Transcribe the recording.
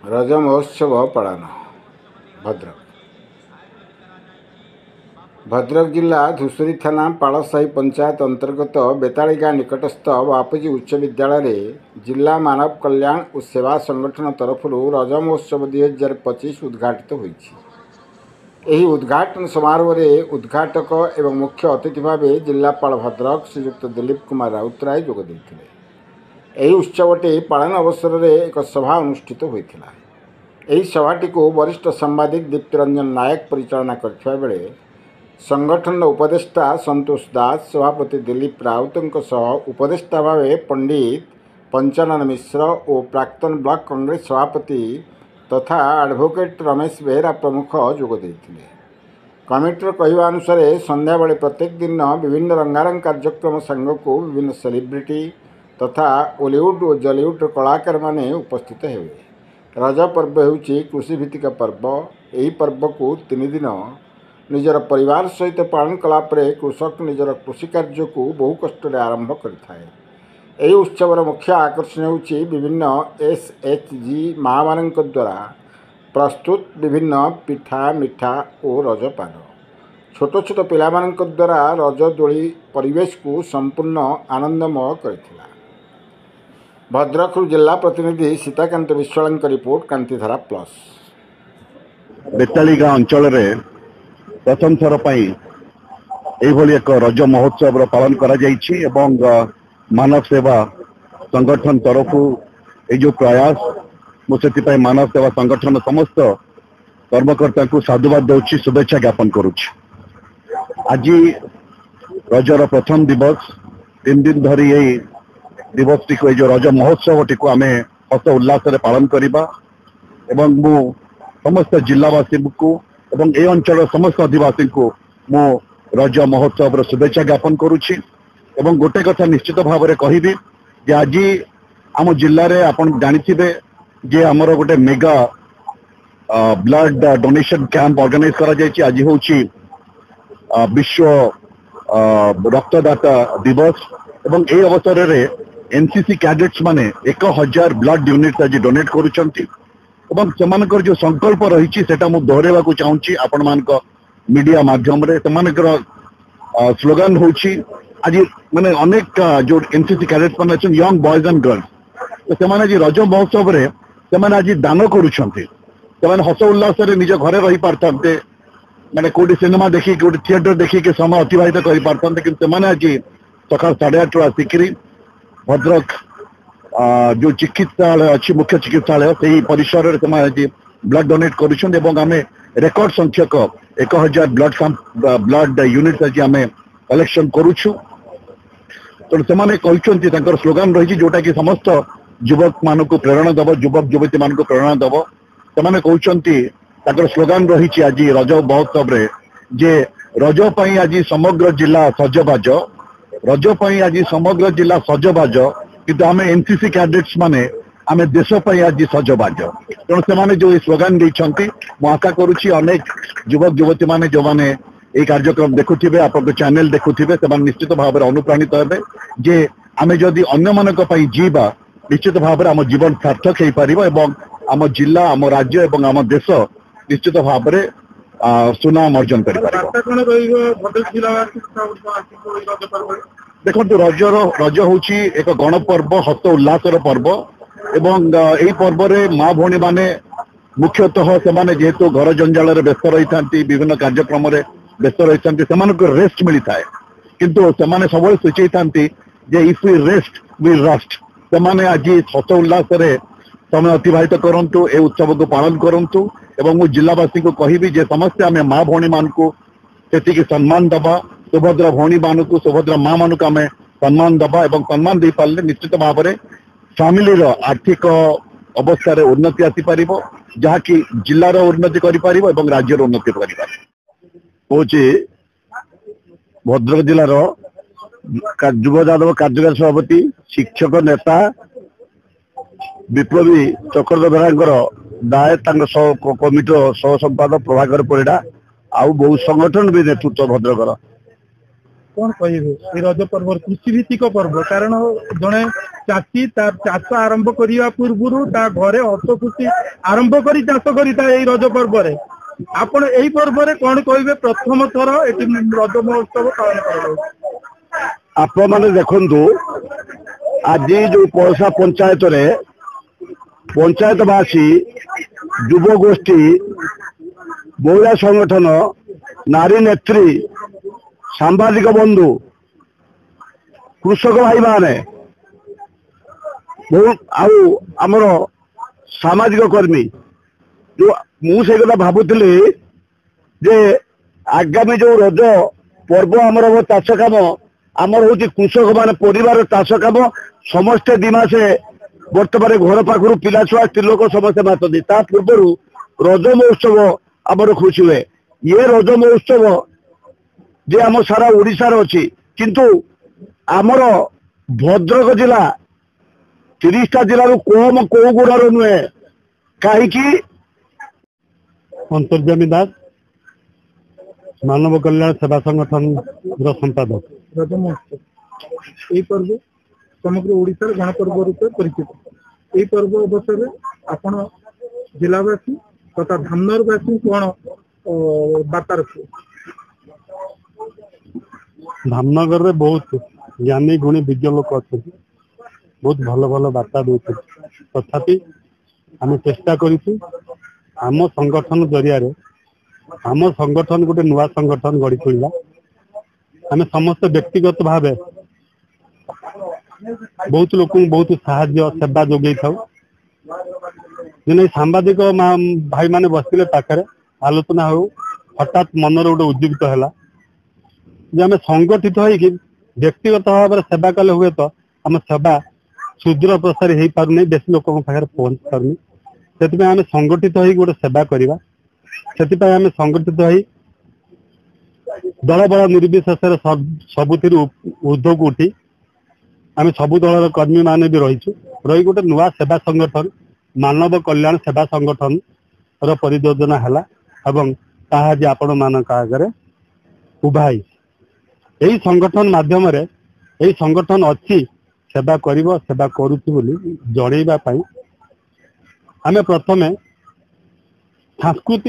रज महोत्सव पालन भद्रक जिला धूसरी थाना पाड़साही पंचायत अंतर्गत बेताड़ी गाँ निकटस्थ बापूजी उच्च विद्यालय जिला मानव कल्याण और सेवा संगठन तरफ रज महोत्सव 2025 उद्घाटित होई। उद्घाटन समारोह में उद्घाटक एवं मुख्य अतिथि भाव जिलापाल भद्रक श्रीयुक्त दिलीप कुमार राउतराय जोग देते। उत्सवटी पालन अवसर में एक सभा अनुष्ठित होता। सभाटी को वरिष्ठ सांबादिक दीप्तिरंजन नायक परिचालना करथिबा बेले संगठन उपदेष्टा संतोष दास, सभापति दिलीप राउत उपदेष्टा भाव पंडित पंचानन मिश्र और प्राक्तन ब्लॉक कांग्रेस सभापति तथा एडवोकेट रमेश बेहरा प्रमुख जोग देते। कमिटर कहवा अनुसार संध्या बेले प्रत्येक दिन विभिन्न रंगारंग कार्यक्रम सांग को विभिन्न सेलिब्रिटी तथा बॉलीवुड और जॉलीवुड कलाकार माने उपस्थित हेबे। रज पर्व होउची कृषिभित्तिक पर्व। यही पर्व को 3 दिन निजर परिवार सहित पालन कलापर कृषक निजर कृषि कार्य को बहु कष्ट आरंभ करें। उत्सवर मुख्य आकर्षण होउची विभिन्न SHG माँ मान द्वारा प्रस्तुत विभिन्न पिठा मिठा और रजपान। छोट छोट पिला मान द्वारा रज दोली परिवेश को संपूर्ण आनंदमय करथिला। भद्रक जिला प्रतिनिधि सीताकांत विश्वाल रिपोर्ट कांतिधारा प्लस। बेताड़ी गाँ अंचल प्रथम थर एक रज महोत्सव पालन करा जायछि एवं मानव सेवा संगठन तरफ जो प्रयास मुझे मानव सेवा संगठन समस्त कर्मकर्ता को साधुवाद देउछि, शुभेच्छा ज्ञापन करुछि। आज रजर प्रथम दिवस 3 दिन धरी यही दिवस टी जो रज महोत्सव टी आम हस उल्लास पालन करवा एवं मु समस्त जिलावासी को एवं ए अंचल समस्त आदिवासी को मु रज महोत्सव शुभेच्छा ज्ञापन करुछि। एवं गोटे कथा निश्चित भाव में कहबी जे आज आम जिले में आपन जानिथिबे जे हमर गोटे mega blood donation camp organise करा जायछि। आज होछि विश्व रक्तदाता दिवस एवं ए अवसर रे एनसीसी कैडेट्स माने 1000 ब्लड यूनिट आज डोनेट करुछंती एवं सेमानकर जो संकल्प रही सेटा मु दोहरेबा को चाहूँगी आपण मानक मीडिया माध्यम रे। सेमानकर स्लोगन होछि आज माने अनेक जो एनसीसी कैडेट्स माने अछन यंग बॉयज एंड गर्ल्स तो सेमाने आज रज महोत्सव रे सेमाने आज दान करुछंती। सेमाने हस उल्लास रे निज घरे रही पारथांते माने कोडी सिनेमा देखि कोडी थिएटर देखि के समय अतिबाहित करि पारथांते कि सेमाने आज सकाळ 8:30 आसिकरी भद्रक जो चिकित्सालय अच्छी मुख्य चिकित्सालय से परिसर से ब्लड डोनेट करें रेकर्ड संख्यक 1000 ब्लड यूनिट आज आम कलेक्शन करुछु। तो से स्लोगान रही जोटा कि समस्त युवक मान को प्रेरणा दब, युवक युवती मान को प्रेरणा दब। से स्लोगान रही आज रज महोत्सव जे रज पई आज समग्र जिला सजबाज, रज पई आज समग्र जिला सजबाज किंतु आम एनसीसी कैडेट्स माने आम देश पई आज सजबाज। तेणु से जो स्लोगान देइछंती मु आशा करुछि अनेक युवक युवती माने जो माने ये कार्यक्रम देखुथिबे आपन चैनल देखुथिबे से निश्चित भाव में अनुप्राणित हेबे जे आम जदि अन्य मानक पई जीवा निश्चित भाव में आम जीवन सार्थक हो पारिबो एवं आम जिला आम राज्य एवं आम देश निश्चित भाव में सुनाम अर्जन कर। देखो रज हूँ एक गणपर्व, हस उल्लासर पर्व एवं यही पर्व में माँ भौणी माने मुख्यतः से जेहेतु घर जंजाल व्यस्त रही था, विभिन्न कार्यक्रम व्यस्त रही था, रेस्ट मिली था किंतु से सब सूचई था if we rest we rust. से आज हस उल्लास समय अतिबाहित करंतु, ए उत्सव को पालन करंतु एवं मु जिलावासी को कहबी जे समस्ते आम माँ भौणी मान को से सम्मान दबा, सुभद्रा भौणी मान को सुभद्रा माँ मान को आम सम्मान दबा एवं सम्मान दे पारे निश्चित भाव में फैमिली आर्थिक अवस्था उन्नति आसी पार जहाँकि जिलार उन्नति कर राज्यर उन्नति कर भद्रक जिलार युव यादव कार्यकारी सभापति शिक्षक नेता विप्लवी चक्रधर बेहरा दाय कमिटर सह संपादक प्रभाकर परिड़ा आउ बहु संगठन भी नेतृत्व भद्रकर कौन कहे रज पर्व कृषि भित्तिक पर्व कारण जड़े चाषी तार चाष आरंभ करने पूर्व घरे हस खुशी आरंभ कर चाष कर रज पर्व आपण यही पर्व कौन कहे प्रथम थर ये रज महोत्सव पालन कर आपण मैंने देखु आज जो पड़ोसा पंचायत रे पंचायतवासी युव गोष्ठी महिला संगठन नारी नेत्री सांबादिक बंधु कृषक भाई माने आमर सामाजिक कर्मी जो मुझे कथा भावुली जे आगामी जो रज पर्व आमर चाष कम आमर हूँ कृषक मान परिवार चाष कम समस्ते दिमासे बर्तमान घर पाखु पिला छुआ स्त्री लोक समस्ते मातती ता पूर्व रज महोत्सव आमर खुशी हुए ये रज महोत्सव जे आम सारा ओडिशार अच्छी किंतु आमर भद्रक जिला 30टा जिलू कम कौ गुड़ार नुहे कहीं अंतर्जामी दास मानव कल्याण सेवा संगठन संपादक रज महोत्सव यही पर्व समग्र ओडिशार गणपर्व रूपे परिचित यही पर्व अवसर आपण जिलावासी तथा धामनगरवासी कौन बार्ता रखिए धामनगर रे बहुत ज्ञानी गुणी विज्ञ लोक अच्छा बहुत भल भल बार्ता दे तथापि आम चेष्टा करूँ आम संगठन जरिया आम संगठन गोटे नुआ संगठन गढ़ी तोड़ा आम समस्त व्यक्तिगत भाव बहुत लोक बहुत साहाय्य सेवा जोगे था सांबादिक भाई माने बसते पाखे आलोचना हो हठात मनर गोटे उद्दीपित है जे आम संगठित हो व्यक्तिगत भाव में सेवा कले हुए तो आम सेवा सुदूर प्रसारी हो पार बेसी लोक पाखे पहुंच पारनी से आम संगठित हो गोटे सेवा करवा से आम संगठित हो दल बल निर्विशेष सबुति ऊर्ध्व को उठी आम सबु दल कर्मी मान भी रही गोटे नुआ सेवा संगठन मानव कल्याण सेवा संगठन परियोजना है ताज आपण मान आगे उभाई यही संगठन माध्यम यही संगठन अच्छी सेवा करिवो सेवा करुछि बोली जणैबा पई आमे प्रथमे सांस्कृतिक